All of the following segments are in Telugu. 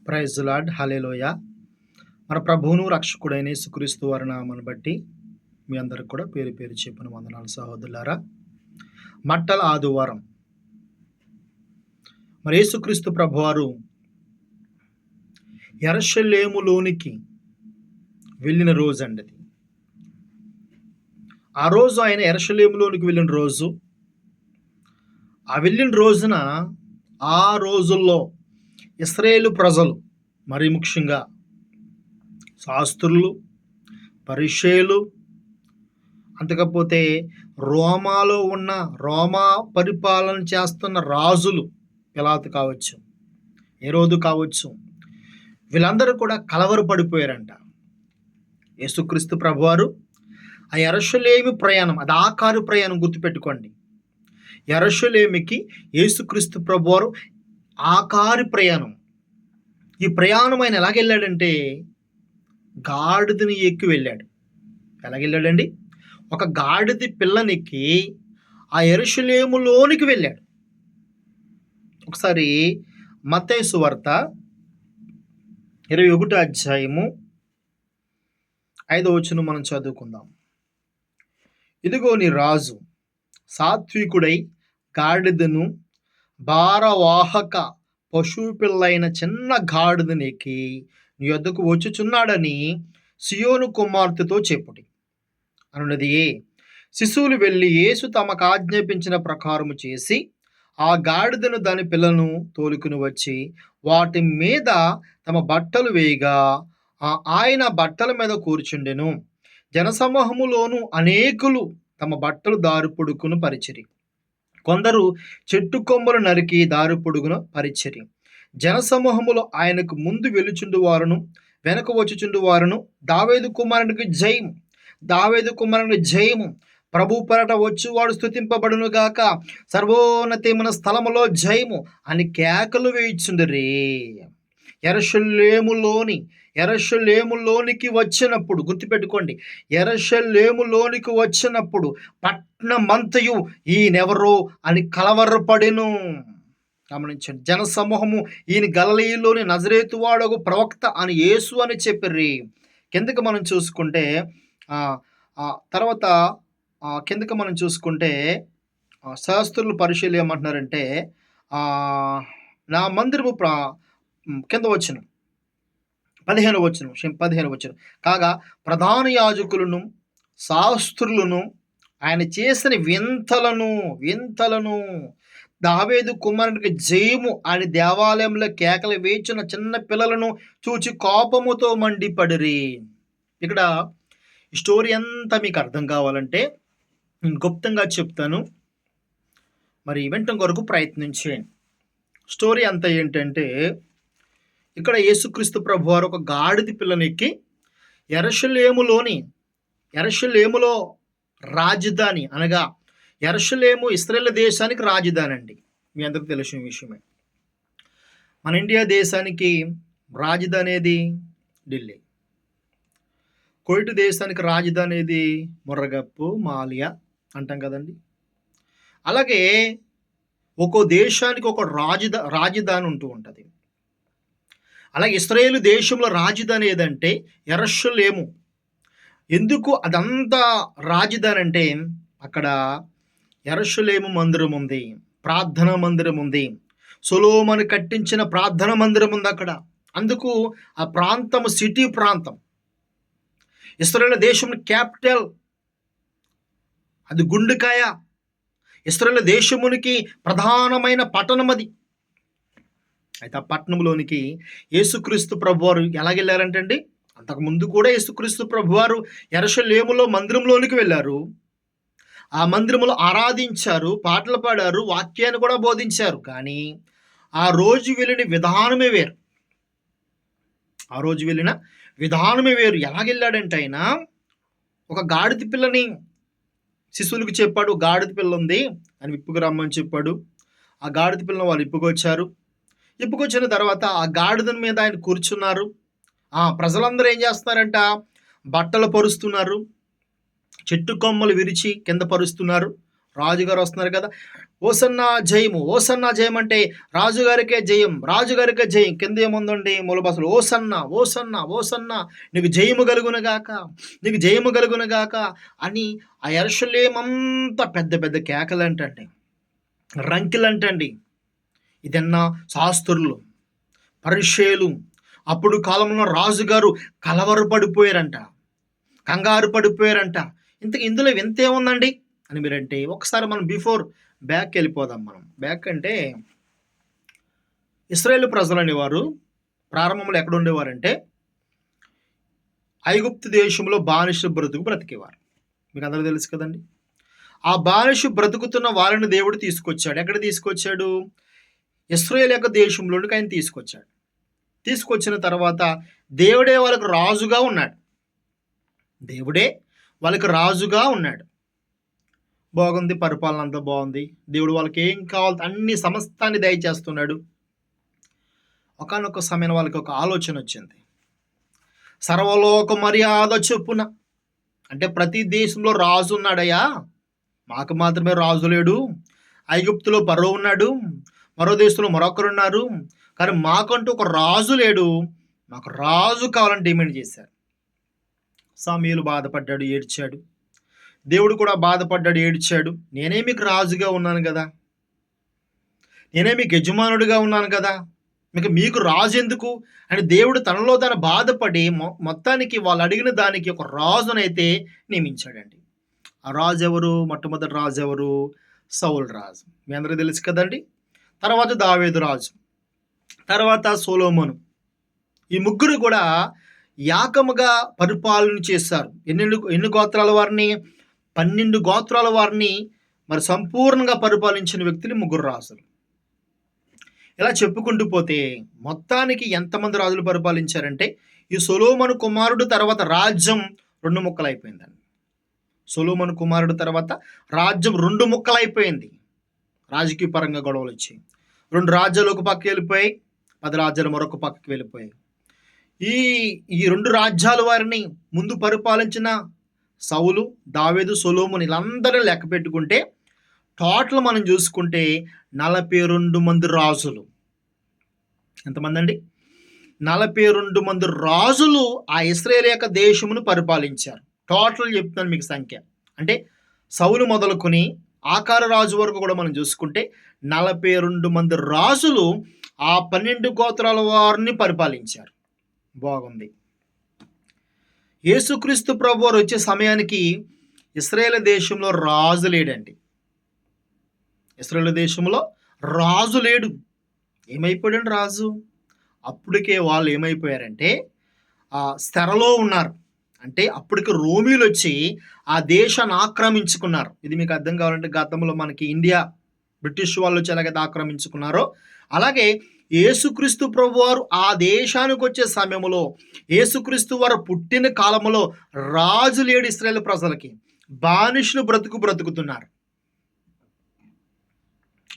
ప్రైజ్ లార్డ్ హల్లెలూయా. మన ప్రభువును రక్షకుడైన యేసుక్రీస్తు వారి నామమును బట్టి మీ అందరికి కూడా పేరు పేరు చెప్పిన వందనాలు సహోదరులారా. మట్టల ఆదివారం మరి యేసుక్రీస్తు ప్రభువారు యెరూషలేములోనికి వెళ్ళిన రోజండి అది. ఆ రోజు ఆయన యెరూషలేములోనికి వెళ్ళిన రోజు. ఆ వెళ్ళిన రోజున ఆ రోజుల్లో ఇశ్రాయేలు ప్రజలు మరి ముఖ్యంగా శాస్త్రులు, పరిసయ్యులు, అంతకపోతే రోమాలో ఉన్న రోమా పరిపాలన చేస్తున్న రాజులు, పిలాతు కావచ్చు, హేరోదు కావచ్చు, వీళ్ళందరూ కూడా కలవరపడిపోయారంట. యేసుక్రీస్తు ప్రభువారు ఆ యెరూషలేము ప్రయాణం, అది ఆఖరి ప్రయాణం, గుర్తుపెట్టుకోండి. యెరూషలేముకి యేసుక్రీస్తు ప్రభువారు ఆఖరి ప్రయాణం. ఈ ప్రయాణం ఆయన ఎలాగెళ్ళాడంటే గాడిదని ఎక్కి వెళ్ళాడు. ఎలాగెళ్ళాడండి? ఒక గాడిద పిల్లనెక్కి ఆ యెరూషలేములోనికి వెళ్ళాడు. ఒకసారి మత్తయి సువార్త 21వ అధ్యాయము 5వ వచనం మనం చదువుకుందాం. ఇదిగో నీ రాజు సాత్వికుడై గాడిదను భారవాహక పశువు పిల్లైన చిన్న గాడిదనెక్కి నీ యొద్దకు వచ్చుచున్నాడని సియోను కుమార్తెతో చెప్పుడి అనున్నది. శిశువులు వెళ్ళి యేసు తమకు ఆజ్ఞాపించిన ప్రకారము చేసి ఆ గాడిదను దాని పిల్లను తోలుకుని వచ్చి వాటి మీద తమ బట్టలు వేయగా ఆయన బట్టల మీద కూర్చుండెను. జనసమూహములోను అనేకులు తమ బట్టలు దారి పొడుగును పరిచిరి. కొందరు చెట్టు కొమ్మలు నరికి దారి పొడుగున పరిచిరి. జనసమూహములో ఆయనకు ముందు వెలుచుండు వారును వెనక వచ్చుచుండు వారును దావీదు కుమారునికి జయము, దావీదు కుమారునికి జయము, ప్రభు పరట వచ్చువాడు స్తుతింపబడును గాక, సర్వోన్నతమైన స్థలములో జయము అని కేకలు వేయుచుండిరి. యెరూషలేములోనికి వచ్చినప్పుడు, గుర్తుపెట్టుకోండి, యెరూషలేములోనికి వచ్చినప్పుడు పట్టణమంతయు ఈయనెవరో అని కలవరపడెను. గమనించండి. జనసమూహము ఈయన గలిలయలోని నజరేతు వాడొక ప్రవక్త అని యేసు అని చెప్పిర్రి. కిందకి మనం చూసుకుంటే తర్వాత కిందకి మనం చూసుకుంటే శాస్త్రులు పరిశీలి ఏమంటున్నారంటే నా మందిరము కింద వచ్చిన 15వ వచనం కాగా ప్రధాన యాజకులను శాస్త్రులను ఆయన చేసిన వింతలను దావీదు కుమారునికి జయము అని దేవాలయంలో కేకలు వేచిన చిన్న పిల్లలను చూచి కోపముతో మండిపడిరి. ఇక్కడ ఈ స్టోరీ అంతా మీకు అర్థం కావాలంటే నేను గుప్తంగా చెప్తాను, మరి వినటం కొరకు ప్రయత్నించేయండి. స్టోరీ అంతా ఏంటంటే, ఇక్కడ యేసుక్రీస్తు ప్రభువారు ఒక గాడిద పిల్లనెక్కి యెరూషలేములో రాజధాని, అనగా యెరూషలేము ఇశ్రాయేలు దేశానికి రాజధాని అండి. మీ అందరికీ తెలిసిన విషయమే. మన ఇండియా దేశానికి రాజధాని ఏది? ఢిల్లీ. కువైట్ దేశానికి రాజధాని ఏది? ముర్రగప్పు, మాలియా అంటాం కదండి. అలాగే ఒక్కో దేశానికి ఒక రాజధాని ఉంటూ ఉంటుంది. అలాగే ఇశ్రాయేలు దేశంలో రాజధాని ఏదంటే యెరూషలేము. ఎందుకు అదంతా రాజధాని అంటే, అక్కడ యెరూషలేము మందిరం ఉంది, ప్రార్థనా మందిరం ఉంది, సొలొమోను కట్టించిన ప్రార్థనా మందిరం ఉంది అక్కడ. అందుకు ఆ ప్రాంతం సిటీ ప్రాంతం, ఇశ్రాయేలు దేశం క్యాపిటల్, అది గుండెకాయ, ఇశ్రాయేలు దేశమునికి ప్రధానమైన పట్టణం అది. అయితే ఆ పట్టణంలోనికి యేసుక్రీస్తు ప్రభువారు ఎలాగెళ్ళారంటండి? అంతకుముందు కూడా యేసుక్రీస్తు ప్రభువారు యెరూషలేములో మందిరంలోనికి వెళ్ళారు. ఆ మందిరంలో ఆరాధించారు, పాటలు పాడారు, వాక్యాన్ని కూడా బోధించారు. కానీ ఆ రోజు వెళ్ళిన విధానమే వేరు. ఎలాగెళ్ళాడంటే ఆయన ఒక గాడిద పిల్లని శిశువులకు చెప్పాడు, గాడిద పిల్ల ఉంది అని విప్పుకు రమ్మని చెప్పాడు. ఆ గాడిద పిల్లని వాళ్ళు ఇప్పుకొచ్చిన తర్వాత ఆ గాడిద మీద ఆయన కూర్చున్నారు. ప్రజలందరూ ఏం చేస్తున్నారంట? బట్టలు పరుస్తున్నారు, చెట్టు కొమ్మలు విరిచి కింద పరుస్తున్నారు, రాజుగారు వస్తున్నారు కదా, ఓసన్న జయము, ఓసన్న జయం అంటే రాజుగారికే జయం, రాజుగారికే జయం. కింద ఏముందండి మూల భాషలో, ఓసన్న ఓసన్న ఓసన్న, నీకు జయము కలుగునుగాక, నీకు జయము కలుగునుగాక అని ఆ యెరూషలేమంతా పెద్ద పెద్ద కేకలంటండి, రంకెలంటండి. ఇదన్నా శాస్త్రులు, పరిషేలు, అప్పుడు కాలంలో రాజుగారు కలవరపడిపోయారంట, కంగారు పడిపోయారంట. ఇందులో వింత ఏముందండి అని మీరంటే, ఒకసారి మనం బ్యాక్ వెళ్ళిపోదాం. మనం బ్యాక్ అంటే ఇశ్రాయేలు ప్రజలు అనేవారు ప్రారంభంలో ఎక్కడ ఉండేవారంటే ఐగుప్తు దేశంలో బానిస బ్రతికేవారు. మీకు అందరూ తెలుసు కదండి. ఆ బానిస బ్రతుకుతున్న వారిని దేవుడు తీసుకొచ్చాడు. ఎక్కడ తీసుకొచ్చాడు? ఇశ్రాయేలు యొక్క దేశంలోనికి ఆయన తీసుకొచ్చాడు. తీసుకొచ్చిన తర్వాత దేవుడే వాళ్ళకు రాజుగా ఉన్నాడు. దేవుడే వాళ్ళకి రాజుగా ఉన్నాడు. బాగుంది, పరిపాలన అంతా బాగుంది. దేవుడు వాళ్ళకి ఏం కావాలో అన్ని సమస్తాన్ని దయచేస్తున్నాడు. ఒకానొక సమయం వాళ్ళకి ఒక ఆలోచన వచ్చింది. సర్వలోక మర్యాద చొప్పున, అంటే ప్రతి దేశంలో రాజు ఉన్నాడయ్యా, మాకు మాత్రమే రాజు లేడు. ఐగుప్తులో ఫరో ఉన్నాడు, మరో దేశంలో మరొకరు ఉన్నారు, కానీ మాకంటూ ఒక రాజు లేడు, మాకు రాజు కావాలని డిమాండ్ చేశారు. సమూయేలు బాధపడ్డాడు, ఏడ్చాడు. దేవుడు కూడా బాధపడ్డాడు, ఏడ్చాడు. నేనే మీకు రాజుగా ఉన్నాను కదా, నేనే మీకు యజమానుడిగా ఉన్నాను కదా, మీకు రాజు ఎందుకు అని దేవుడు తనలో తను బాధపడి మొత్తానికి వాళ్ళు అడిగిన దానికి ఒక రాజునైతే నియమించాడండి. ఆ రాజు ఎవరు? మొట్టమొదటి రాజు ఎవరు? సౌలు రాజు. మీ అందరికీ తెలుసు కదండి. తర్వాత దావీదు రాజు, తర్వాత సొలొమోను. ఈ ముగ్గురు కూడా యాకముగా పరిపాలన చేశారు. ఎన్ని గోత్రాల వారిని? 12 గోత్రాల వారిని మరి సంపూర్ణంగా పరిపాలించిన వ్యక్తులు ముగ్గురు రాజులు. ఇలా చెప్పుకుంటూ పోతే మొత్తానికి ఎంతమంది రాజులు పరిపాలించారంటే, ఈ సొలొమోను కుమారుడు తర్వాత రాజ్యం 2 ముక్కలైపోయిందండి. సొలొమోను కుమారుడు తర్వాత రాజ్యం 2 ముక్కలైపోయింది. రాజకీయ పరంగా గొడవలు వచ్చాయి. 2 రాజ్యాలు ఒక పక్కకి వెళ్ళిపోయాయి, 10 రాజ్యాలు మరొక పక్కకి వెళ్ళిపోయాయి. ఈ 2 రాజ్యాల వారిని ముందు పరిపాలించిన సౌలు, దావీదు, సొలొమోను వీళ్ళందరినీ లెక్క పెట్టుకుంటే టోటల్ మనం చూసుకుంటే 42 మంది రాజులు. ఎంతమంది అండి? 42 మంది రాజులు ఆ ఇశ్రాయేలు యొక్క దేశమును పరిపాలించారు. టోటల్ చెప్తున్నాను మీకు సంఖ్య. అంటే సౌలు మొదలుకొని ఆకార రాజు వరకు కూడా మనం చూసుకుంటే 42 మంది రాజులు ఆ 12 గోత్రాల వారిని పరిపాలించారు. బాగుంది. యేసుక్రీస్తు ప్రభువారు వచ్చే సమయానికి ఇశ్రాయేలు దేశంలో రాజు లేడండి. ఇశ్రాయేలు దేశంలో రాజు లేడు. ఏమైపోయాడండి రాజు? అప్పటికే వాళ్ళు ఏమైపోయారంటే స్థెరలో ఉన్నారు. అంటే అప్పటికి రోమీలు వచ్చి ఆ దేశాన్ని ఆక్రమించుకున్నారు. ఇది మీకు అర్థం కావాలంటే, గతంలో మనకి ఇండియా బ్రిటిష్ వాళ్ళు వచ్చి ఎలాగైతే ఆక్రమించుకున్నారో, అలాగే యేసుక్రీస్తు ప్రభువారు ఆ దేశానికి వచ్చే సమయంలో, యేసుక్రీస్తు వారు పుట్టిన కాలంలో రాజు లేడు ఇశ్రాయేలు ప్రజలకి. బానిసలు బ్రతుకుతున్నారు.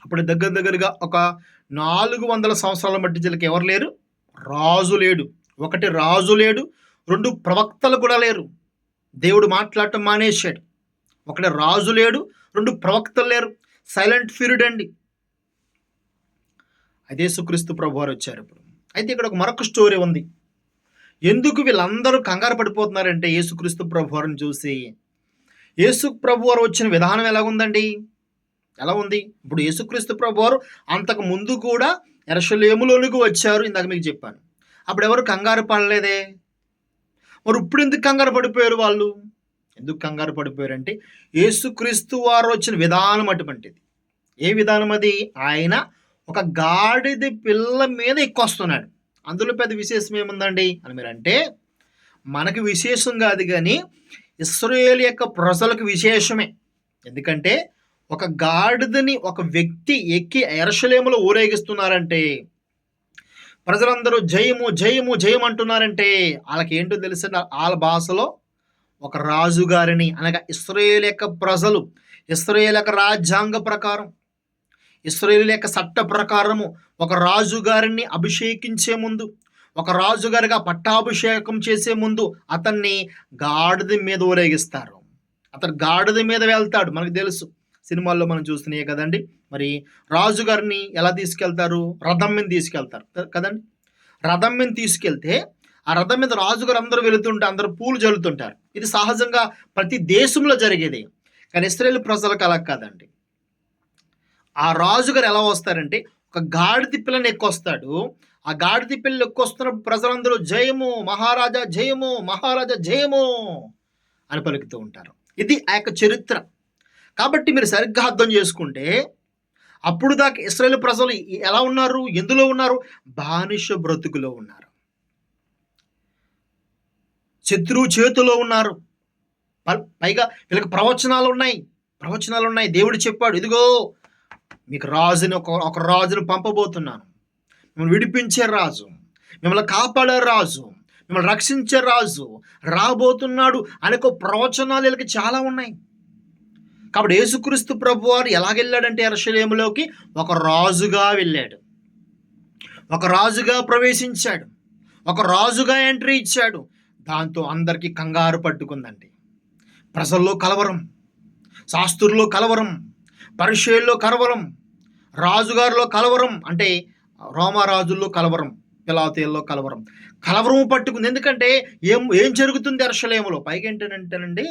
అప్పుడు దగ్గరగా ఒక 400 సంవత్సరాల మట్టి జిల్లకి ఎవరు లేరు? రాజు లేడు. 1 రాజు లేడు, 2 ప్రవక్తలు కూడా లేరు. దేవుడు మాట్లాడటం మానేశాడు. 1 రాజు లేడు, 2 ప్రవక్తలు లేరు. సైలెంట్ పీరియడ్ అండి. అదే యేసుక్రీస్తు ప్రభువారు వచ్చారు ఇప్పుడు. అయితే ఇక్కడ మరొక స్టోరీ ఉంది. ఎందుకు వీళ్ళందరూ కంగారు పడిపోతున్నారంటే యేసుక్రీస్తు ప్రభువారిని చూసి, యేసు ప్రభువారు వచ్చిన విధానం ఎలాగుందండి? ఎలా ఉంది? ఇప్పుడు యేసుక్రీస్తు ప్రభువారు అంతకు ముందు కూడా యెరూషలేములోనికి వచ్చారు. ఇందాక మీకు చెప్పాను. అప్పుడు ఎవరు కంగారు పడలేదే. మరి ఇప్పుడు ఎందుకు కంగారు పడిపోయారు వాళ్ళు? ఎందుకు కంగారు పడిపోయారంటే, యేసుక్రీస్తు వారు వచ్చిన విధానం అటువంటిది. ఏ విధానం అది? ఆయన ఒక గాడిద పిల్ల మీద ఎక్కొస్తున్నాడు. అందులో పెద్ద విశేషం ఏముందండి అని మీరంటే, మనకు విశేషం కాదు కానీ ఇశ్రాయేలు యొక్క ప్రజలకు విశేషమే. ఎందుకంటే ఒక గాడిదని ఒక వ్యక్తి ఎక్కి యెరూషలేములో ఊరేగిస్తున్నారంటే, ప్రజలందరూ జయము జయము జయం అంటున్నారంటే వాళ్ళకి ఏంటో తెలుసు. వాళ్ళ భాషలో ఒక రాజుగారిని, అనగా ఇశ్రాయేలు యొక్క ప్రజలు, ఇశ్రాయేలు యొక్క రాజ్యాంగ ప్రకారం, ఇశ్రాయేలు యొక్క చట్ట ప్రకారము ఒక రాజుగారిని అభిషేకించే ముందు, ఒక రాజుగారిగా పట్టాభిషేకం చేసే ముందు అతన్ని గాడిద మీద ఊరేగిస్తారు. అతను గాడిద మీద వెళ్తాడు. మనకు తెలుసు సినిమాల్లో మనం చూస్తున్నాయే కదండి. మరి రాజుగారిని ఎలా తీసుకెళ్తారు? రథం మీద తీసుకెళ్తారు కదండి. రథం మీద తీసుకెళ్తే ఆ రథం మీద రాజుగారు అందరూ వెళుతుంటే అందరూ పూలు జల్లుతుంటారు. ఇది సహజంగా ప్రతి దేశంలో జరిగేది. కానీ ఇశ్రాయేలు ప్రజలకు అలా కాదండి. ఆ రాజుగారు ఎలా వస్తారంటే ఒక గాడిద పిల్లని ఎక్కొస్తాడు. ఆ గాడిద పిల్లని ఎక్కొస్తున్నప్పుడు ప్రజలందరూ జయము మహారాజా జయము మహారాజా జయము అని పలుకుతూ ఉంటారు. ఇది ఆ యొక్క చరిత్ర. కాబట్టి మీరు సరిగ్గా అర్థం చేసుకుంటే అప్పుడు దాకా ఇశ్రాయేలు ప్రజలు ఎలా ఉన్నారు? ఎందులో ఉన్నారు? బానిస బ్రతుకులో ఉన్నారు. శత్రువు చేతిలో ఉన్నారు. పైగా వీళ్ళకి ప్రవచనాలు ఉన్నాయి. దేవుడు చెప్పాడు, ఇదిగో మీకు రాజుని ఒక రాజును పంపబోతున్నాను. మిమ్మల్ని విడిపించే రాజు, మిమ్మల్ని కాపాడే రాజు, మిమ్మల్ని రక్షించే రాజు రాబోతున్నాడు అనే ప్రవచనాలు వీళ్ళకి చాలా ఉన్నాయి. కాబట్టి యేసుక్రీస్తు ప్రభువారు ఎలాగెళ్ళాడంటే యెరూషలేములోకి ఒక రాజుగా వెళ్ళాడు. ఒక రాజుగా ప్రవేశించాడు. ఒక రాజుగా ఎంట్రీ ఇచ్చాడు. దాంతో అందరికీ కంగారు పట్టుకుందండి. ప్రజల్లో కలవరం, శాస్త్రుల్లో కలవరం, పరిసయ్యుల్లో కలవరం, రాజుగారిలో కలవరం, అంటే రోమారాజుల్లో కలవరం, పిలాతీయుల్లో కలవరం పట్టుకుంది. ఎందుకంటే ఏం జరుగుతుంది యెరూషలేములో? పైగా ఏంటంటేనండి,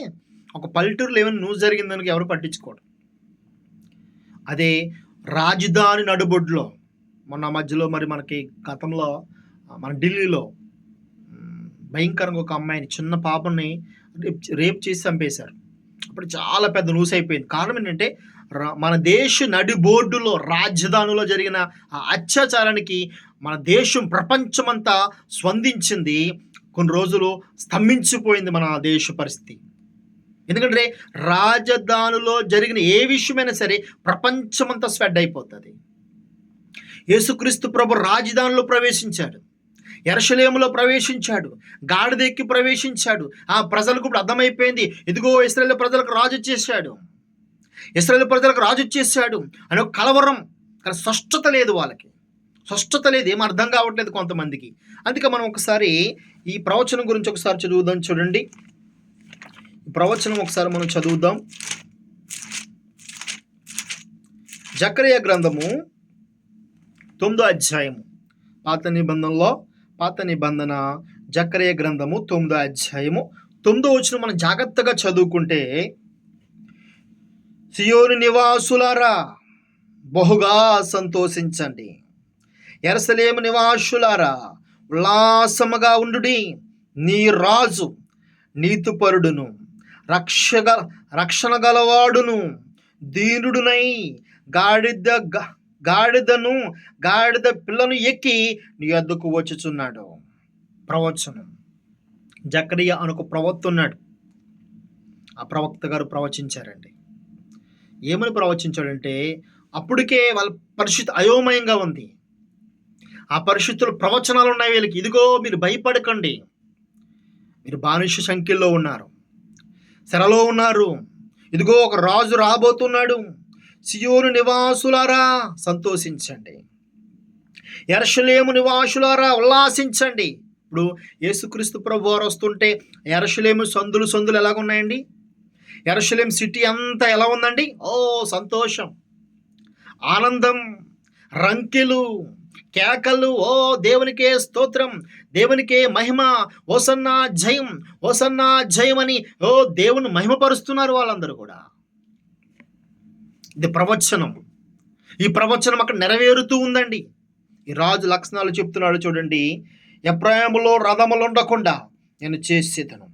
ఒక పల్లెటూరులో ఏమైనా న్యూస్ జరిగిందని ఎవరు పట్టించుకోడు. అదే రాజధాని నడుబొడ్లో మొన్న మధ్యలో మరి మనకి గతంలో మన ఢిల్లీలో భయంకరంగా ఒక అమ్మాయిని, చిన్న పాపని రేప్ చేసి చంపేశారు. అప్పుడు చాలా పెద్ద న్యూస్ అయిపోయింది. కారణం ఏంటంటే మన దేశ నడిబోర్డులో రాజధానిలో జరిగిన ఆ అత్యాచారానికి మన దేశం ప్రపంచమంతా స్పందించింది. కొన్ని రోజులు స్తంభించిపోయింది మన దేశ పరిస్థితి. ఎందుకంటే రాజధానిలో జరిగిన ఏ విషయమైనా సరే ప్రపంచమంతా స్ప్రెడ్ అయిపోతుంది. యేసుక్రీస్తు ప్రభు రాజధానిలో ప్రవేశించాడు, యెరూషలేములో ప్రవేశించాడు, గాడిద ఎక్కి ప్రవేశించాడు. ఆ ప్రజలకు ఇప్పుడు అర్థమైపోయింది, ఇదిగో ఇశ్రాయేలు ప్రజలకు రాజు వచ్చేసాడు, ఇశ్రాయేలు ప్రజలకు రాజు వచ్చేసాడు అని ఒక కలవరం. కానీ స్పష్టత లేదు, వాళ్ళకి స్పష్టత లేదు, ఏం అర్థం కావట్లేదు కొంతమందికి. అందుకే మనం ఒకసారి ఈ ప్రవచనం గురించి ఒకసారి చదువుదాం. చూడండి, ఈ ప్రవచనం ఒకసారి మనం చదువుదాం. జకరియా గ్రంథము 9వ అధ్యాయము, పాత నిబంధన జకరియా గ్రంథము 9వ అధ్యాయము 9వ వచనం మనం జాగ్రత్తగా చదువుకుంటే, సియోను నివాసులారా బహుగా సంతోషించండి, యెరూషలేము నివాసులారా ఉల్లాసముగా ఉండుడి. నీ రాజు నీతిపరుడును రక్షణ గలవాడును దీనుడునై గాడిద పిల్లను ఎక్కి నీ వద్దకు వచ్చుచున్నాడు. ప్రవచనం. జకరియా అనుకు ప్రవక్త ఉన్నాడు. ఆ ప్రవక్త గారు ప్రవచించారండి. ఏమని ప్రవచించాడంటే, అప్పటికే వాళ్ళ పరిస్థితి అయోమయంగా ఉంది. ఆ పరిస్థితులు ప్రవచనాలు ఉన్నాయి వీళ్ళకి. ఇదిగో మీరు భయపడకండి, మీరు బానిస సంఖ్యలో ఉన్నారు, చెరలో ఉన్నారు, ఇదిగో ఒక రాజు రాబోతున్నాడు. సియోను నివాసులారా సంతోషించండి, యెరూషలేము నివాసులారా ఉల్లాసించండి. ఇప్పుడు యేసుక్రీస్తు ప్రభు వారు వస్తుంటే యెరూషలేము సందులు ఎలాగున్నాయండి? యెరూషలేము సిటీ అంతా ఎలా ఉందండి? ఓ సంతోషం, ఆనందం, రంకెలు, కేకలు. ఓ దేవునికే స్తోత్రం, దేవునికే మహిమ, హోసన్నా జయం, హోసన్నా జయం అని ఓ దేవుని మహిమపరుస్తున్నారు వాళ్ళందరూ కూడా. ఇది ప్రవచనం. ఈ ప్రవచనం అక్కడ నెరవేరుతూ ఉందండి. ఈ రాజు లక్షణాలు చెప్తున్నాడు చూడండి. ఎఫ్రాయిములో రథములు ఉండకుండా నేను చేసేదను,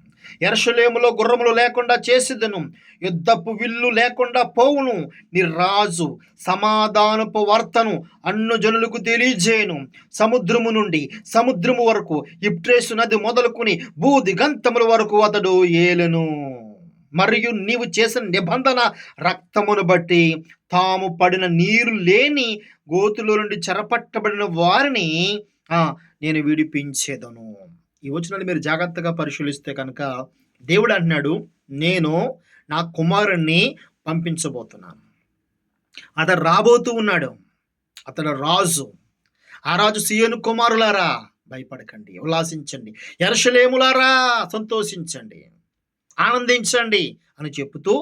యెరూషలేములో గుర్రములు లేకుండా చేసేదను, యుద్ధపు విల్లు లేకుండా పోవును. నీ రాజు సమాధానపు వార్తను అన్ను జనులకు తెలియజేయను. సముద్రము నుండి సముద్రము వరకు, యూఫ్రేసు నది మొదలుకొని భూదిగంతముల వరకు అతడు ఏలెను. మరియు నీవు చేసిన నిబంధన రక్తమును బట్టి తాము పడిన నీరు లేని గోతులో నుండి చెరపట్టబడిన వారిని నేను విడిపించేదను. ఈ వచనాలు మీరు జాగ్రత్తగా పరిశీలిస్తే కనుక దేవుడు అంటున్నాడు, నేను నా కుమారుణ్ణి పంపించబోతున్నాను. అతడు రాబోతూ ఉన్నాడు. అతడు రాజు. ఆ రాజు సియోను కుమారులారా భయపడకండి, ఉల్లాసించండి, యెరూషలేములారా సంతోషించండి, ఆనందించండి అని చెప్తూ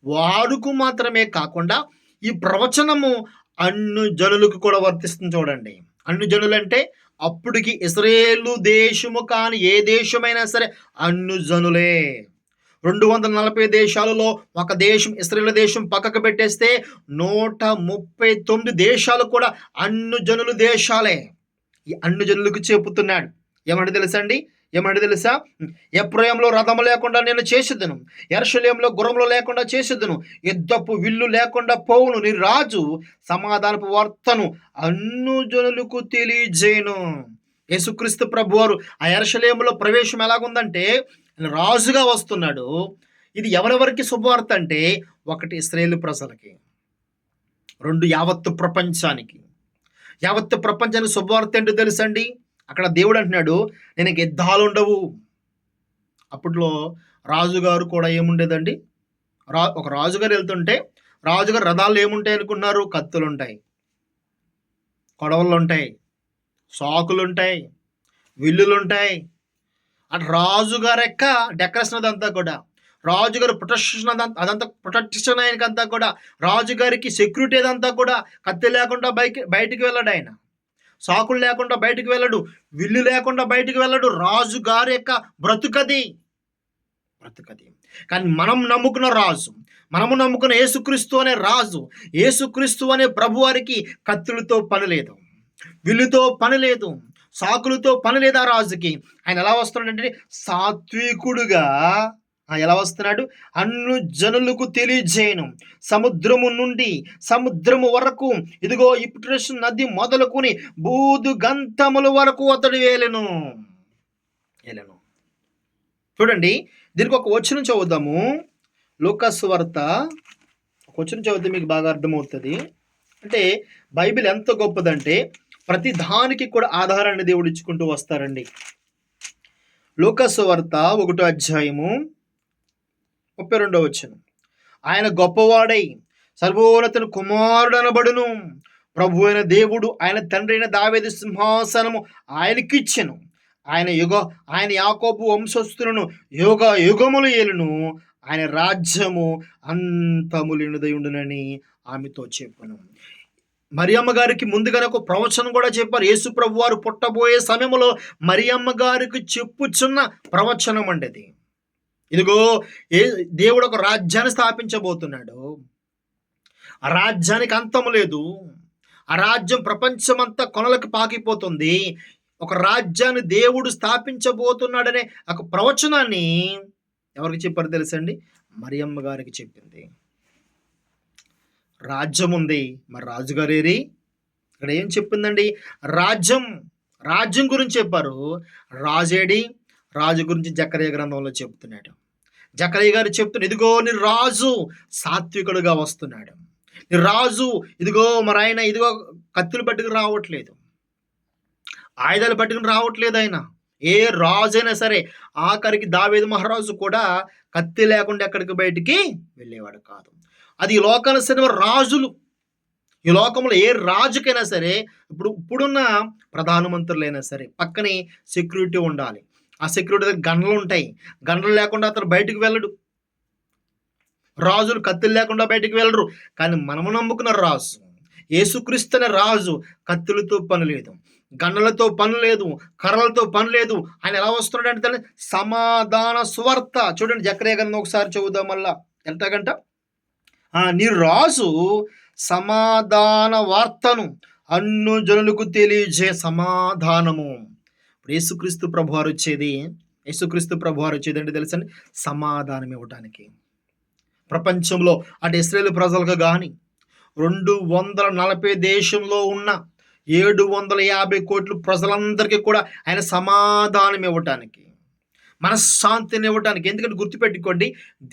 వాడుకు మాత్రమే కాకుండా ఈ ప్రవచనము అన్ని జనులకు కూడా వర్తిస్తుంది చూడండి. అన్ని జనులంటే అప్పటికి ఇశ్రాయేలు దేశము కాని ఏ దేశమైనా సరే అన్ని జనులే. 240 దేశాలలో ఒక దేశం ఇశ్రాయేలు దేశం పక్కకు పెట్టేస్తే 139 దేశాలు కూడా అన్ని జనులు దేశాలే. ఈ అన్ని జనులకు చెప్పుతున్నాడు. ఏమంటే తెలుసా అండి? ఏమంటే తెలుసా? ఎఫ్రాయిములో రథము లేకుండా నేను చేసేదను, యెరూషలేములో గుర్రములు లేకుండా చేసేదను, యుద్ధపు విల్లు లేకుండా పోవును, నీ రాజు సమాధానపు వార్తను అన్ని జనులకు తెలియజేయును. యేసుక్రీస్తు ప్రభువారు ఆ యెరూషలేములో ప్రవేశం ఎలాగుందంటే రాజుగా వస్తున్నాడు. ఇది ఎవరెవరికి శుభవార్త అంటే, ఒకటి ఇశ్రాయేలు ప్రజలకి, 2 యావత్తు ప్రపంచానికి. యావత్తు ప్రపంచానికి శుభవార్త ఏంటో తెలుసండి? అక్కడ దేవుడు అంటున్నాడు, నేను యుద్ధాలు ఉండవు. అప్పట్లో రాజుగారు కూడా ఏముండేదండి? ఒక రాజుగారు వెళ్తుంటే రాజుగారు రథాలు ఏముంటాయి అనుకున్నారు? కత్తులుంటాయి, కొడవలుంటాయి, సాకులుంటాయి, విల్లులుంటాయి. అటు రాజుగారు యొక్క డెకరేషన్ అదంతా కూడా, రాజుగారు ప్రొటెక్షన్ అదంతా ప్రొటెక్షన్ ఆయనకంతా కూడా, రాజుగారికి సెక్యూరిటీ అదంతా కూడా. కత్తి లేకుండా బయటికి వెళ్ళాడు ఆయన, సాకులు లేకుండా బయటికి వెళ్ళడు, విల్లు లేకుండా బయటికి వెళ్ళడు. రాజుగారి యొక్క బ్రతుకది. కానీ మనం నమ్ముకున్న రాజు, మనము నమ్ముకున్న యేసుక్రీస్తు అనే రాజు, యేసుక్రీస్తు అనే ప్రభువారికి కత్తులతో పని లేదు, విల్లుతో పని లేదు, సాకులతో పని లేదు. ఆ రాజుకి ఆయన ఎలా వస్తున్నాడంటే సాత్వికుడుగా ఎలా వస్తున్నాడు? అన్ని జనులకు తెలియజేయను, సముద్రము నుండి సముద్రము వరకు, ఇదిగో యూఫ్రటీసు నది మొదలుకొని బూదు గంతముల వరకు అతడు ఏలెను. చూడండి, దీనికి ఒక వచనం చదువుదాము. లూకా సువార్త ఒక వచనం చదివితే మీకు బాగా అర్థమవుతుంది. అంటే బైబిల్ ఎంత గొప్పదంటే ప్రతి దానికి కూడా ఆధారాన్ని దేవుడు ఇచ్చుకుంటూ వస్తారండి. లూకా సువార్త 1వ అధ్యాయము 32వ వచనం. ఆయన గొప్పవాడై సర్వోన్నతుని కుమారుడు అనబడును, ప్రభు అయిన దేవుడు ఆయన తండ్రి అయిన దావీదు సింహాసనము ఆయనకిచ్చెను, ఆయన యాకోబు వంశస్థులను యుగ యుగములు ఏలును, ఆయన రాజ్యము అంతములేనిదై ఉండునని ఆమెతో చెప్పాను. మరియమ్మ గారికి ముందుగానే ఒక ప్రవచనం కూడా చెప్పారు. యేసు ప్రభు వారు పుట్టబోయే సమయంలో మరియమ్మ గారికి చెప్పుచున్న ప్రవచనం అండి అది. ఇదిగో దేవుడు ఒక రాజ్యాన్ని స్థాపించబోతున్నాడు. ఆ రాజ్యానికి అంతం లేదు. ఆ రాజ్యం ప్రపంచమంతా కొనలకు పాకిపోతుంది. ఒక రాజ్యాన్ని దేవుడు స్థాపించబోతున్నాడనే ఒక ప్రవచనాన్ని ఎవరికి చెప్పారు తెలుసండి? మరియమ్మ గారికి చెప్పింది. రాజ్యం ఉంది, మరి రాజుగారేరి? ఇక్కడ ఏం చెప్పిందండి? రాజ్యం గురించి చెప్పారు. రాజేడి? రాజు గురించి జకరియా గ్రంథంలో చెప్తున్నాడు. జకరియా గారు చెప్తున్నారు, ఇదిగో నీ రాజు సాత్వికుడుగా వస్తున్నాడు. నీ రాజు ఇదిగో మరి ఆయన ఇదిగో కత్తులు పట్టుకుని రావట్లేదు, ఆయుధాలు పట్టుకుని రావట్లేదు. ఆయన ఏ రాజు అయినా సరే, ఆఖరికి దావీదు మహారాజు కూడా కత్తి లేకుండా ఎక్కడికి బయటికి వెళ్ళేవాడు కాదు. అది ఈ లోకాల సరే రాజులు, ఈ లోకంలో ఏ రాజుకైనా సరే, ఇప్పుడున్న ప్రధానమంత్రులైనా సరే పక్కనే సెక్యూరిటీ ఉండాలి. ఆ సెక్యూరిటీ దగ్గర గన్నులు ఉంటాయి. గన్నులు లేకుండా అతను బయటికి వెళ్ళడు. రాజులు కత్తులు లేకుండా బయటికి వెళ్ళరు. కానీ మనము నమ్ముకున్న రాజు యేసుక్రీస్తు అనే రాజు కత్తులతో పని లేదు, గన్నులతో పని లేదు, కర్రలతో పని లేదు. ఆయన ఎలా వస్తున్నాడు అంటే సమాధాన సువార్త. చూడండి జకరియా గ్రంథం ఒకసారి చదువుదాం. మళ్ళా ఎంతగంట నీ రాజు సమాధాన వార్తను అన్ని జనులకు తెలియజే సమాధానము. యేసుక్రీస్తు ప్రభువారు వచ్చేది అంటే తెలుసండి, సమాధానం ఇవ్వటానికి. ప్రపంచంలో అటు ఇశ్రాయేలు ప్రజలకు కానీ 240 దేశంలో ఉన్న 750 కోట్ల ప్రజలందరికీ కూడా ఆయన సమాధానం ఇవ్వటానికి, మనశ్శాంతిని ఇవ్వటానికి. ఎందుకంటే గుర్తుపెట్టుకోండి,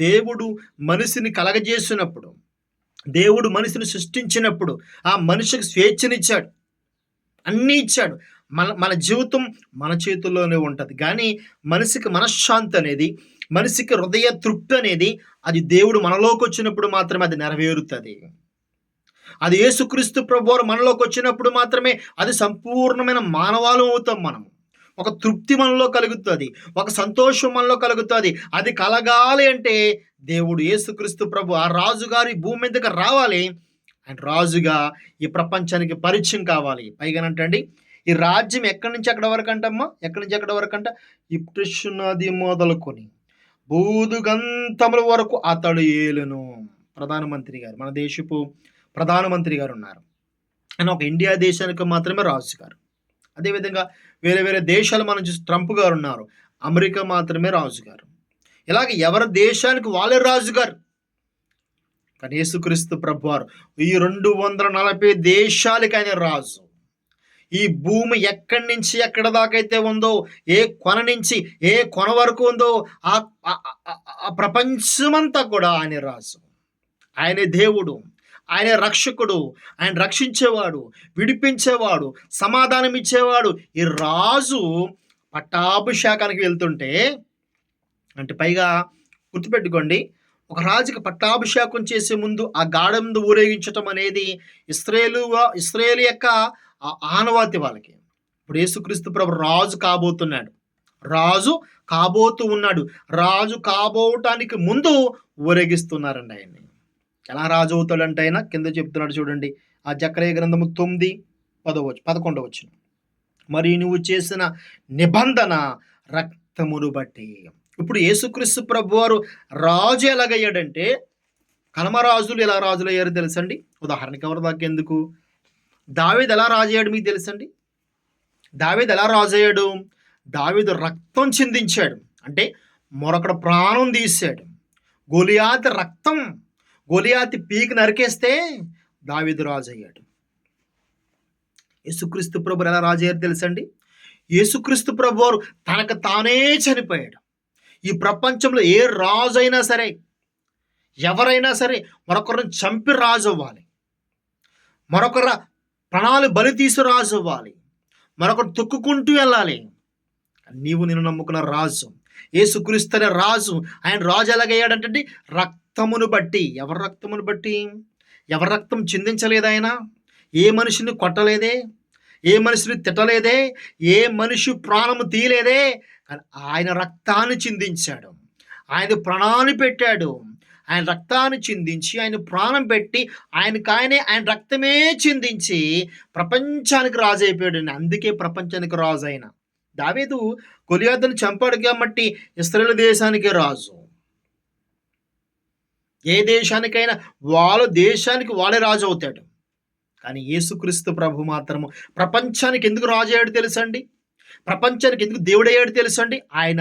దేవుడు మనిషిని కలగజేసినప్పుడు, దేవుడు మనిషిని సృష్టించినప్పుడు ఆ మనిషికి స్వేచ్ఛనిచ్చాడు, అన్నీ ఇచ్చాడు. మన జీవితం మన చేతుల్లోనే ఉంటుంది. కానీ మనిషికి మనశ్శాంతి అనేది, మనిషికి హృదయ తృప్తి అనేది అది దేవుడు మనలోకి వచ్చినప్పుడు మాత్రమే అది నెరవేరుతుంది. అది యేసుక్రీస్తు ప్రభువారు మనలోకి వచ్చినప్పుడు మాత్రమే అది సంపూర్ణమైన మానవాళం అవుతాం. మనం ఒక తృప్తి మనలో కలుగుతుంది, ఒక సంతోషం మనలో కలుగుతుంది. అది కలగాలి అంటే దేవుడు యేసుక్రీస్తు ప్రభు ఆ రాజుగారి భూమి మీదకి రావాలి. ఆయన రాజుగా ఈ ప్రపంచానికి పరిచయం కావాలి. పైగానంటండి, ఈ రాజ్యం ఎక్కడి నుంచి ఎక్కడి వరకు అంటమ్మా, ఎక్కడి నుంచి ఎక్కడి వరకు అంట, ఇప్టిషు నది మొదలుకొని బూదుగంతముల వరకు అతడు ఏలును. ప్రధానమంత్రి గారు, మన దేశపు ప్రధానమంత్రి గారు ఉన్నారు. ఆయన ఒక ఇండియా దేశానికి మాత్రమే రాజు గారు. అదేవిధంగా వేరే వేరే దేశాలు మనం చూసి ట్రంప్ గారు ఉన్నారు, అమెరికా మాత్రమే రాజుగారు. ఇలాగ ఎవరి దేశానికి వాళ్ళే రాజుగారు. కానీ యేసుక్రీస్తు ప్రభువారు ఈ 240 దేశాలకి ఆయన రాజు. ఈ భూమి ఎక్కడి నుంచి ఎక్కడ దాకా అయితే ఉందో, ఏ కొన నుంచి ఏ కొన వరకు ఉందో ఆ ప్రపంచమంతా కూడా ఆయన రాజు. ఆయనే దేవుడు, ఆయనే రక్షకుడు, ఆయన రక్షించేవాడు, విడిపించేవాడు, సమాధానం ఇచ్చేవాడు. ఈ రాజు పట్టాభిషేకానికి వెళ్తుంటే, అంటే పైగా గుర్తుపెట్టుకోండి, ఒక రాజుకి పట్టాభిషేకం చేసే ముందు ఆ గాఢ ముందు ఊరేగించటం అనేది ఇస్రాయేలు యొక్క ఆనవాతి వాళ్ళకి. ఇప్పుడు యేసుక్రీస్తు ప్రభు రాజు కాబోతున్నాడు, రాజు కాబోతూ ఉన్నాడు. రాజు కాబోవటానికి ముందు ఊరేగిస్తున్నారండి ఆయన్ని. ఎలా రాజు అవుతాడంటే ఆయన కింద చెప్తున్నాడు చూడండి, ఆ జకర్యా గ్రంథము 9:11 వచనం. మరి నువ్వు చేసిన నిబంధన రక్తమును బట్టి. ఇప్పుడు యేసుక్రీస్తు ప్రభు వారు రాజు ఎలాగయ్యాడంటే, కలమరాజులు ఎలా రాజులయ్యారు తెలుసండి. ఉదాహరణకి ఎవరి దాకా ఎందుకు, దావీదు ఎలా రాజు అయ్యాడు మీకు తెలుసండి. దావీదు ఎలా రాజు అయ్యాడు, దావీదు రక్తం చిందించాడు, అంటే మరొకడు ప్రాణం తీశాడు. గొలియాతి పీకి నరికేస్తే దావీదు రాజు అయ్యాడు. యేసుక్రీస్తు ప్రభు ఎలా రాజు అయ్యారు తెలుసండి. యేసుక్రీస్తు ప్రభు వారు తనకు తానే చనిపోయాడు. ఈ ప్రపంచంలో ఏ రాజు అయినా సరే, ఎవరైనా సరే మరొకరిని చంపి రాజు అవ్వాలి, మరొకరు ప్రాణాలు బలి తీసి రాజు అవ్వాలి, మరొకరు తొక్కుకుంటూ వెళ్ళాలి. నీవు నేను నమ్ముకున్న రాజు యేసుక్రీస్తు అనే రాజు. ఆయన రాజు ఎలాగయ్యాడంటే రక్తమును బట్టి. ఎవరి రక్తమును బట్టి? ఎవరి రక్తం చిందించలేదు ఆయన? ఏ మనిషిని కొట్టలేదే, ఏ మనిషిని తిట్టలేదే, ఏ మనిషి ప్రాణము తీయలేదే. కానీ ఆయన రక్తాన్ని చిందించాడు, ఆయన ప్రాణాన్ని పెట్టాడు. ఆయన రక్తాన్ని చిందించి, ఆయన ప్రాణం పెట్టి, ఆయన రక్తమే చిందించి ప్రపంచానికి రాజు అయిపోయాడు. అందుకే ప్రపంచానికి రాజు అయిన దావీదు గొలియాతును చంపాడు కాబట్టి ఇశ్రాయేలు దేశానికి రాజు. ఏ దేశానికైనా వాళ్ళ దేశానికి వాళ్ళే రాజు అవుతాడు. కానీ యేసుక్రీస్తు ప్రభు మాత్రము ప్రపంచానికి ఎందుకు రాజు అయ్యాడు తెలుసండి, ప్రపంచానికి ఎందుకు దేవుడయ్యాడు తెలుసండి. ఆయన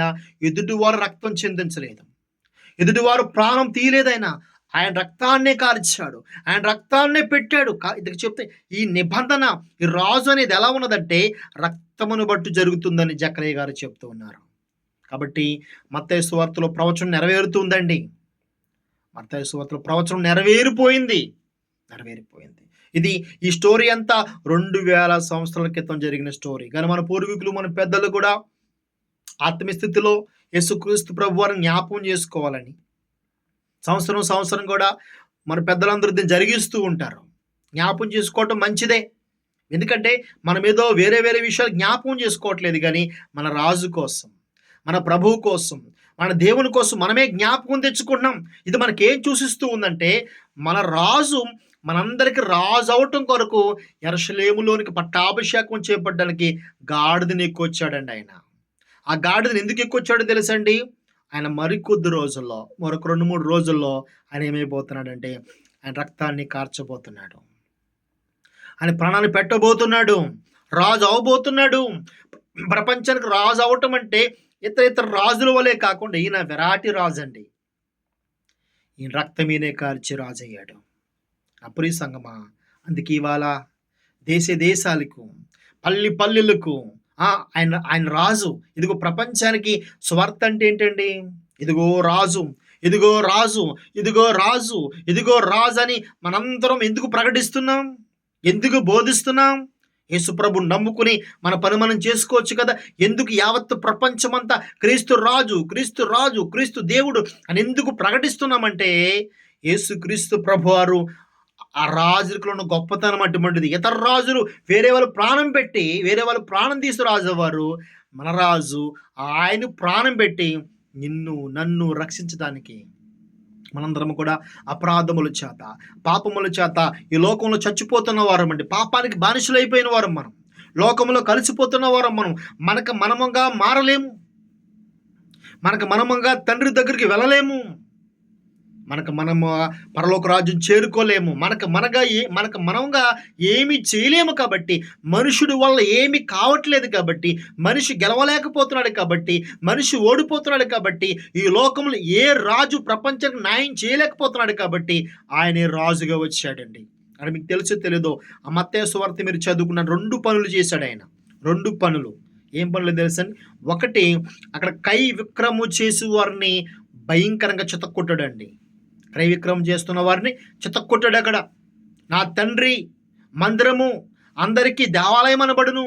ఎదుటివారు రక్తం చిందించలేదు, ఎదుటివారు ప్రాణం తీయలేదు. ఆయన రక్తాన్నే కార్చాడు, ఆయన రక్తాన్నే పెట్టాడు. ఇది చెప్తే ఈ నిబంధన, ఈ రాజు అనేది ఎలా ఉన్నదంటే రక్తమును బట్టి జరుగుతుందని జకర్యా గారు చెప్తూ ఉన్నారు. కాబట్టి మత్తయి సువార్తలో ప్రవచనం నెరవేరుతుందండి. మత్తయి సువార్తలో ప్రవచనం నెరవేరిపోయింది. ఇది ఈ స్టోరీ అంతా 2000 సంవత్సరాల క్రితం జరిగిన స్టోరీ. కానీ మన పూర్వీకులు, మన పెద్దలు కూడా ఆత్మీయ స్థితిలో యేసుక్రీస్తు ప్రభు వారిని జ్ఞాపకం చేసుకోవాలని సంవత్సరం కూడా మన పెద్దలందరూ దీన్ని జరిగిస్తూ ఉంటారు. జ్ఞాపకం చేసుకోవటం మంచిదే. ఎందుకంటే మనం ఏదో వేరే విషయాలు జ్ఞాపకం చేసుకోవట్లేదు, కానీ మన రాజు కోసం, మన ప్రభువు కోసం, మన దేవుని కోసం మనమే జ్ఞాపకం తెచ్చుకుంటున్నాం. ఇది మనకేం సూచిస్తూ ఉందంటే, మన రాజు మనందరికి రాజు అవటం కొరకు యెరూషలేములోనికి పట్టాభిషేకం చేపట్టడానికి గాడిదని ఎక్కువచ్చాడండి ఆయన. ఆ గాడిదని ఎందుకు ఎక్కువచ్చాడో తెలుసండి. ఆయన మరికొద్ది రోజుల్లో, మరొక 2-3 రోజుల్లో ఆయన ఏమైపోతున్నాడంటే ఆయన రక్తాన్ని కార్చబోతున్నాడు, ఆయన ప్రాణాన్ని పెట్టబోతున్నాడు, రాజు అవబోతున్నాడు. ప్రపంచానికి రాజు అవటం అంటే ఇతర రాజుల వలె కాకుండా ఈయన విరాటి రాజు అండి. ఈయన రక్తమీనే కార్చి రాజు అయ్యాడు. అపురి సంగమా, అందుకే ఇవాళ దేశాలకు, పల్లెలకు ఆయన రాజు. ఇదిగో ప్రపంచానికి స్వార్థ అంటే ఏంటండి? ఇదిగో రాజు, ఇదిగో రాజు, ఇదిగో రాజు, ఇదిగో రాజు అని మనందరం ఎందుకు ప్రకటిస్తున్నాం, ఎందుకు బోధిస్తున్నాం? యేసుప్రభు నమ్ముకుని మన పని మనం చేసుకోవచ్చు కదా. ఎందుకు యావత్తు ప్రపంచమంతా క్రీస్తు రాజు, క్రీస్తు రాజు, క్రీస్తు దేవుడు అని ఎందుకు ప్రకటిస్తున్నామంటే, యేసుక్రీస్తు ప్రభు వారు ఆ రాజులకు ఉన్న గొప్పతనం అటువంటిది. ఇతర రాజులు వేరే వాళ్ళు ప్రాణం పెట్టి, వేరే వాళ్ళు ప్రాణం తీసి రాజు అవ్వారు, మన రాజు ఆయన ప్రాణం పెట్టి నిన్ను నన్ను రక్షించడానికి. మనందరం కూడా అపరాధముల చేత, పాపముల చేత ఈ లోకంలో చచ్చిపోతున్న వారం అండి. పాపానికి బానిసలైపోయిన వారం మనం. లోకంలో కలిసిపోతున్న వారం మనం. మనకు మనముగా మారలేము. మనకు మనముగా తండ్రి దగ్గరికి వెళ్ళలేము. మనకు మనము పరలోక రాజ్యం చేరుకోలేము. మనకు మనంగా ఏమీ చేయలేము. కాబట్టి మనుషుడి వల్ల ఏమీ కావట్లేదు. కాబట్టి మనిషి గెలవలేకపోతున్నాడు. కాబట్టి మనిషి ఓడిపోతున్నాడు. కాబట్టి ఈ లోకంలో ఏ రాజు ప్రపంచానికి న్యాయం చేయలేకపోతున్నాడు. కాబట్టి ఆయనే రాజుగా వచ్చాడండి. అని మీకు తెలుసో తెలీదో, ఆ మత్తయి సువార్త మీరు చదువుకున్న 2 పనులు చేశాడు ఆయన. 2 పనులు. ఏం పనులు తెలుసండి? ఒకటి, అక్కడ క్రయ విక్రము చేసే వారిని భయంకరంగా చితక్కొట్టాడండి. క్రయ విక్రయం చేస్తున్న వారిని చితక్కొట్టాడు. అక్కడ నా తండ్రి మందిరము అందరికీ దేవాలయం అనబడును,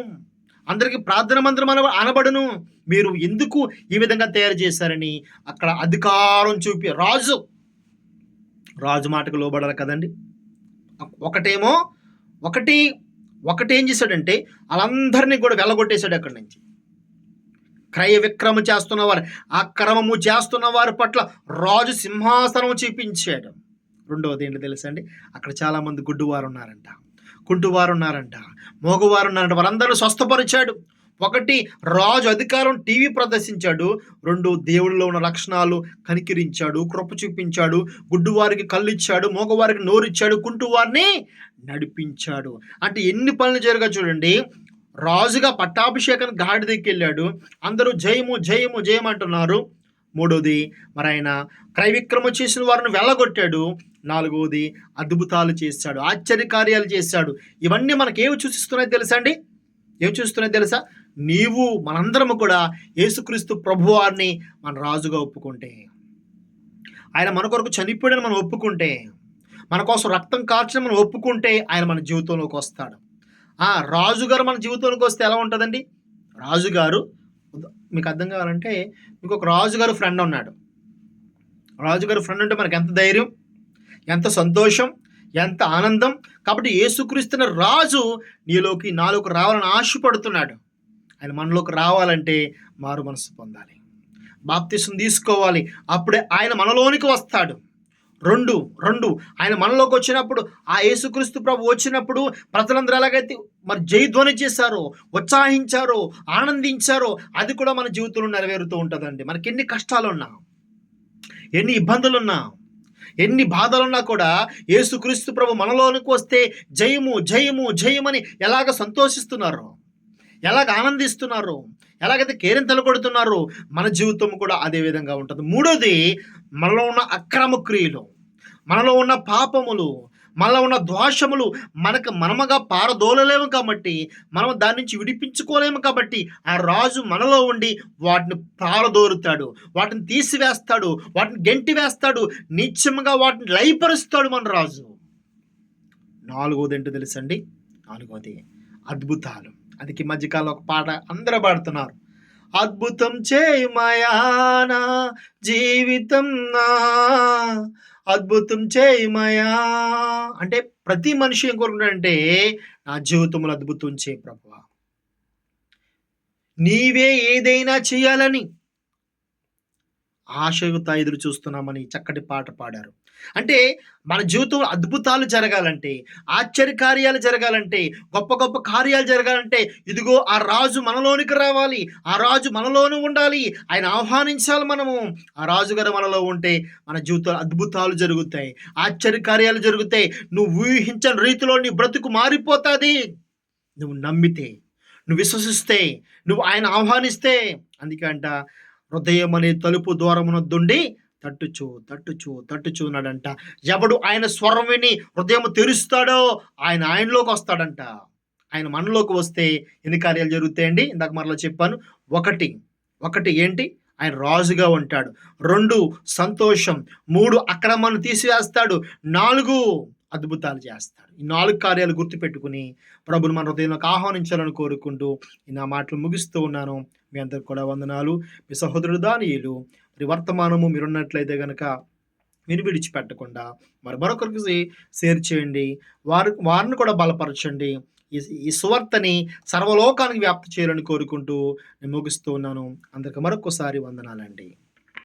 అందరికీ ప్రార్థన మందిరం అనబడును, మీరు ఎందుకు ఈ విధంగా తయారు చేశారని అక్కడ అధికారం చూపి రాజు మాటకు లోబడాలి కదండి. ఒకటి ఏం చేశాడంటే వాళ్ళందరినీ కూడా వెళ్ళగొట్టేశాడు అక్కడి నుంచి. క్రయ విక్రమ చేస్తున్న వారు, అక్రమము చేస్తున్న వారి పట్ల రాజు సింహాసనం చూపించాడు. రెండవది ఏంటి తెలుసా అండి? అక్కడ చాలామంది గుడ్డివారు ఉన్నారంట, కుంటివారు ఉన్నారంట, మోగవారు ఉన్నారంట. వారందరూ స్వస్థపరిచాడు. ఒకటి, రాజు అధికారం టీవీ ప్రదర్శించాడు. 2, దేవుడిలో ఉన్న లక్షణాలు కనికరించాడు, కృప చూపించాడు. గుడ్డివారికి కళ్ళు ఇచ్చాడు, మోగవారికి నోరిచ్చాడు, కుంటివారిని నడిపించాడు. అంటే ఎన్ని పనులు జరగా చూడండి. రాజుగా పట్టాభిషేకానికి గాడిదకి వెళ్ళాడు. అందరూ జయము జయము జయం అంటున్నారు. మూడోది, మరి ఆయన క్రయ విక్రమ చేసిన వారిని వెళ్ళగొట్టాడు. నాలుగవది, అద్భుతాలు చేశాడు, ఆశ్చర్యకార్యాలు చేశాడు. ఇవన్నీ మనకేమి సూచిస్తున్నాయి తెలుసా అండి? ఏమి చూస్తున్నాయి తెలుసా? నీవు మనందరము కూడా యేసుక్రీస్తు ప్రభువారిని మన రాజుగా ఒప్పుకుంటే, ఆయన మన కొరకు చనిపోయాడని మనం ఒప్పుకుంటే, మన కోసం రక్తం కార్చని మనం ఒప్పుకుంటే ఆయన మన జీవితంలోకి వస్తాడు. రాజుగారు మన జీవితంలోకి వస్తే ఎలా ఉంటుందండి? రాజుగారు మీకు అర్థం కావాలంటే, మీకు ఒక రాజుగారు ఫ్రెండ్ ఉన్నాడు. రాజుగారు ఫ్రెండ్ ఉంటే మనకి ఎంత ధైర్యం, ఎంత సంతోషం, ఎంత ఆనందం. కాబట్టి యేసుక్రీస్తున్న రాజు నాలోకి రావాలని ఆశపడుతున్నాడు. ఆయన మనలోకి రావాలంటే మారు మనసు పొందాలి, బాప్తిసం తీసుకోవాలి. అప్పుడే ఆయన మనలోనికి వస్తాడు. రెండు ఆయన మనలోకి వచ్చినప్పుడు, ఆ యేసుక్రీస్తు ప్రభు వచ్చినప్పుడు ప్రజలందరూ ఎలాగైతే మరి జయధ్వని చేశారో, ఉత్సాహించారో, ఆనందించారో, అది కూడా మన జీవితంలో నెరవేరుతూ ఉంటుందండి. మనకి ఎన్ని కష్టాలున్నా, ఎన్ని ఇబ్బందులున్నా, ఎన్ని బాధలున్నా కూడా యేసుక్రీస్తు ప్రభు మనలోనికి వస్తే జయము జయము జయమని ఎలాగ సంతోషిస్తున్నారో, ఎలాగ ఆనందిస్తున్నారు, ఎలాగైతే కేరింతలు కొడుతున్నారు, మన జీవితం కూడా అదే విధంగా ఉంటుంది. మూడోది, మనలో ఉన్న అక్రమ క్రియలు, మనలో ఉన్న పాపములు, మనలో ఉన్న దోషములు మనముగా పారదోలలేము. కాబట్టి మనం దాని నుంచి విడిపించుకోలేము. కాబట్టి ఆ రాజు మనలో ఉండి వాటిని పారదోరుతాడు, వాటిని తీసివేస్తాడు, వాటిని గెంటి వేస్తాడు, నిత్యముగా వాటిని లయపరుస్తాడు మన రాజు. నాలుగోది ఏంటో తెలుసండి? నాలుగోది అద్భుతాలు. అందుకే మధ్యకాలంలో ఒక పాట అందరూ పాడుతున్నారు. అద్భుతం చేయమయా నా జీవితం, నా అద్భుతం చేయమయా. అంటే ప్రతి మనిషి ఏం కోరుకుంటాడంటే, నా జీవితంలో అద్భుతం చేయి ప్రభువా, నీవే ఏదైనా చేయాలని ఆశయుత ఎదురు చూస్తున్నామని చక్కటి పాట పాడారు. అంటే మన జీవితంలో అద్భుతాలు జరగాలంటే, ఆశ్చర్యకార్యాలు జరగాలంటే, గొప్ప గొప్ప కార్యాలు జరగాలంటే, ఇదిగో ఆ రాజు మనలోనికి రావాలి, ఆ రాజు మనలోనే ఉండాలి, ఆయన ఆహ్వానించాలి. మనము ఆ రాజుగారు మనలో ఉంటే మన జీవితంలో అద్భుతాలు జరుగుతాయి, ఆశ్చర్యకార్యాలు జరుగుతాయి. నువ్వు ఊహించని రీతిలో నీ బ్రతుకు మారిపోతుంది. నువ్వు నమ్మితే, నువ్వు విశ్వసిస్తే, నువ్వు ఆయన ఆహ్వానిస్తే. అందుకే అంట, హృదయం అనే తలుపు దూరమునొద్దుండి తట్టుచూ ఉన్నాడంట. ఎవడు ఆయన స్వరం విని హృదయం తెరుస్తాడో ఆయనలోకి వస్తాడంట. ఆయన మనలోకి వస్తే ఎన్ని కార్యాలు జరుగుతాయండి? ఇందాక మరలా చెప్పాను. ఒకటి ఏంటి? ఆయన రాజుగా ఉంటాడు. 2 సంతోషం. 3 అక్రమాన్ని తీసివేస్తాడు. 4 అద్భుతాలు చేస్తాడు. ఈ 4 కార్యాలు గుర్తుపెట్టుకుని ప్రభుని మన హృదయంలోకి ఆహ్వానించాలని కోరుకుంటూ నా మాటలు ముగిస్తూ ఉన్నాను. మీ అందరికి కూడా వందనాలు. మీ సహోదరుడు దానియేలు. మరి వర్తమానము మీరున్నట్లయితే కనుక మీరు విడిచిపెట్టకుండా మరి మరొకరికి షేర్ చేయండి, వారిని కూడా బలపరచండి. ఈ ఈ సువార్తని సర్వలోకానికి వ్యాప్తి చేయాలని కోరుకుంటూ నేను ముగిస్తూ ఉన్నాను. అందరికి మరొక్కసారి వందనాలండి.